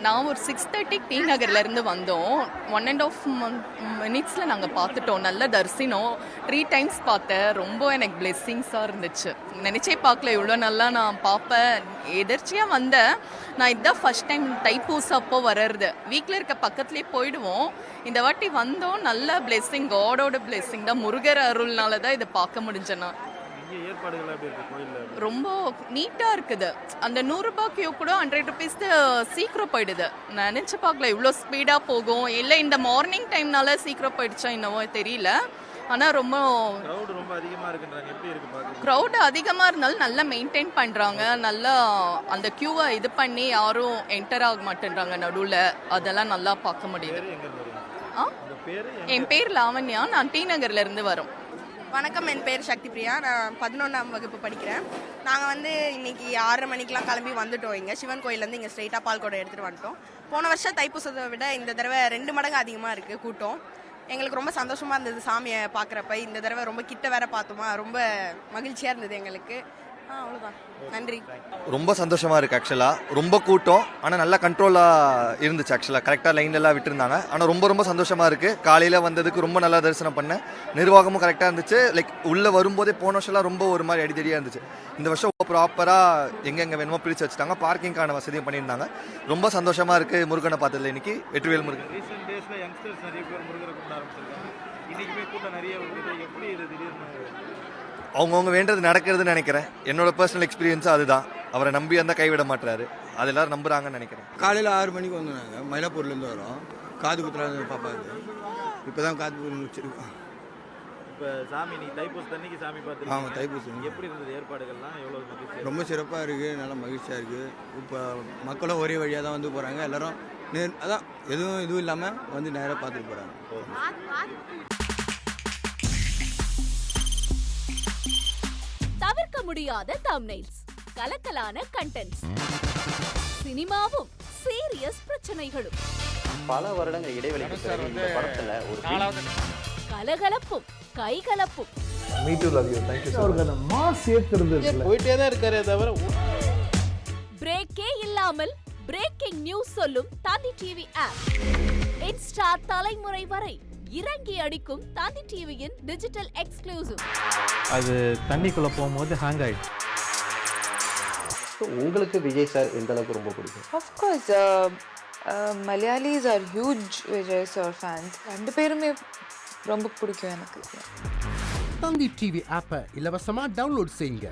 நான் ஒரு 6:30 டி நகர்லேருந்து வந்தோம். 1.5 மினிட்ஸில் நாங்கள் பார்த்துட்டோம். நல்ல தரிசனம் 3 டைம்ஸ் பார்த்தேன். ரொம்ப எனக்கு பிளெஸ்ஸிங்ஸாக இருந்துச்சு. நினச்சே பார்க்கல இவ்வளோ நல்லா நான் பார்ப்பேன். எதிர்ச்சியாக வந்தேன். நான் இதுதான் ஃபஸ்ட் டைம் தைப்பூச அப்போ வர்றது. வீட்டில் இருக்க பக்கத்துலேயே போயிடுவோம். இந்த வாட்டி வந்தோம். நல்ல பிளெஸ்ஸிங், காடோட பிளெஸ்ஸிங் தான். முருகர் அருள்னால தான் இதை பார்க்க முடிஞ்சேன்னா. ரொம்ப நீட்டாக இருக்குது. அந்த 100 ரூபாய் கியூ கூட 100 ருபீஸ்க்கு சீக்கிரம் போயிடுது. நினச்சி பார்க்கல இவ்வளோ ஸ்பீடாக போகும். இல்லை இந்த மார்னிங் டைம்னால சீக்கிரம் போயிடுச்சா என்னவோ தெரியல. ஆனால் ரொம்ப க்ரௌட் அதிகமாக இருந்தாலும் நல்லா மெயின்டைன் பண்ணுறாங்க. நல்லா அந்த க்யூவை இது பண்ணி யாரும் என்டர் ஆக மாட்டேன்றாங்க நடுவில். அதெல்லாம் நல்லா பார்க்க முடியுது. என் பேர் லாவண்யா. நான் டி நகர்லேருந்து வரோம். வணக்கம், என் பேர் சக்தி பிரியா. நான் 11ஆம் வகுப்பு படிக்கிறேன். நாங்கள் இன்னைக்கு 6:30 மணிக்கெலாம் கிளம்பி வந்துட்டோம். இங்கே சிவன் கோயிலேருந்து இங்கே ஸ்ட்ரெயிட்டாக பால் கூட எடுத்துகிட்டு வந்துட்டோம். போன வருஷம் தைப்பூசத்தை விட இந்த தடவை 2 மடங்கு அதிகமாக இருக்குது கூட்டம். எங்களுக்கு ரொம்ப சந்தோஷமாக இருந்தது சாமியை பார்க்குறப்ப. இந்த தடவை ரொம்ப கிட்ட வேற பார்த்தோமா, ரொம்ப மகிழ்ச்சியாக இருந்தது எங்களுக்கு. அவ்வளோதான், நன்றி. ரொம்ப சந்தோஷமாக இருக்குது. ஆக்சுவலாக ரொம்ப கூட்டம், ஆனால் நல்லா கண்ட்ரோலாக இருந்துச்சு. ஆக்சுவலாக கரெக்டாக லைன்லாம் விட்டுருந்தாங்க. ஆனால் ரொம்ப சந்தோஷமாக இருக்குது. காலையில் வந்ததுக்கு ரொம்ப நல்லா தரிசனம் பண்ணேன். நிர்வாகமும் கரெக்டாக இருந்துச்சு. லைக் உள்ளே வரும்போதே போன வருஷம்லாம் ரொம்ப ஒரு மாதிரி அடிதடியாக இருந்துச்சு. இந்த வருஷம் ப்ராப்பராக எங்கெங்கே வேணுமோ பிரித்து வச்சுட்டாங்க. பார்க்கிங்கான வசதியும் பண்ணியிருந்தாங்க. ரொம்ப சந்தோஷமாக இருக்குது. முருகனை பார்த்ததில்ல இன்னைக்கு. வெற்றிவேல் முருகன். அவங்கவுங்க வேண்டது நடக்கிறதுன்னு நினைக்கிறேன். என்னோட பர்சனல் எக்ஸ்பீரியன்ஸும் அதுதான். அவரை நம்பி அந்த கைவிட மாட்டுறாரு. அது எல்லாரும் நம்புறாங்கன்னு நினைக்கிறேன். காலையில் 6 மணிக்கு வந்தோம். நாங்கள் மயிலாப்பூர்லேருந்து வரோம். காது குத்துறாங்க பாப்பாவுக்கு. இப்போ தான் காது குத்து முடிச்சிருக்கோம். இப்போ சாமி நீ தைப்பூசத்தன்னைக்கு சாமி பார்த்து. ஆமாம், தைப்பூசம். எப்படி இருந்தது ஏற்பாடுகள்லாம்? எவ்வளோ மகிழ்ச்சி? ரொம்ப சிறப்பாக இருக்குது. நல்லா மகிழ்ச்சியாக இருக்குது. இப்போ மக்களும் ஒரே வழியாக தான் வந்து போகிறாங்க. எல்லோரும் அதான் இதுவும் இல்லாமல் வந்து நேராக பார்த்துட்டு போகிறாங்க. தவிர்க்க முடியாத தம்ப்நெயில்ஸ், கலக்கலான கண்டென்ட்ஸ், சினிமாவும் சீரியஸ் பிரச்சனைகளும், பல வருடங்கள் இடைவெளிக்கு பிறகு இந்த படத்துல ஒரு கலகலப்பும் கைகலப்பும். Me too, love you. Thank you so much. Mass ஏத்துறது போயிட்டே தான் இருக்காரே தவிர பிரேக்கே இல்லாமல் பிரேக்கிங் நியூஸ் சொல்லும் தந்தி டிவி ஆப். இன்ஸ்டா தலைமுறை வரை இறங்கி அடிக்கும் தந்தி டிவியின் டிஜிட்டல் எக்ஸ்க்ளூசிவ். அது தண்ணிக்குள்ள போகும்போது ஹேங் ஆயிடுச்சு. உங்களுக்கு விஜய் சார் எந்த அளவுக்கு ரொம்ப பிடிக்கும்? Of course, Malayalis are huge Vijay sir fans. 2 பேருமே ரொம்ப பிடிக்கும் எனக்கு. தந்தி டிவி ஆப்பை இலவசமா டவுன்லோட் செய்யுங்க.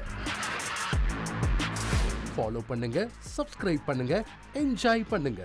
ஃபாலோ பண்ணுங்க, சப்ஸ்கிரைப் பண்ணுங்க, என்ஜாய் பண்ணுங்க.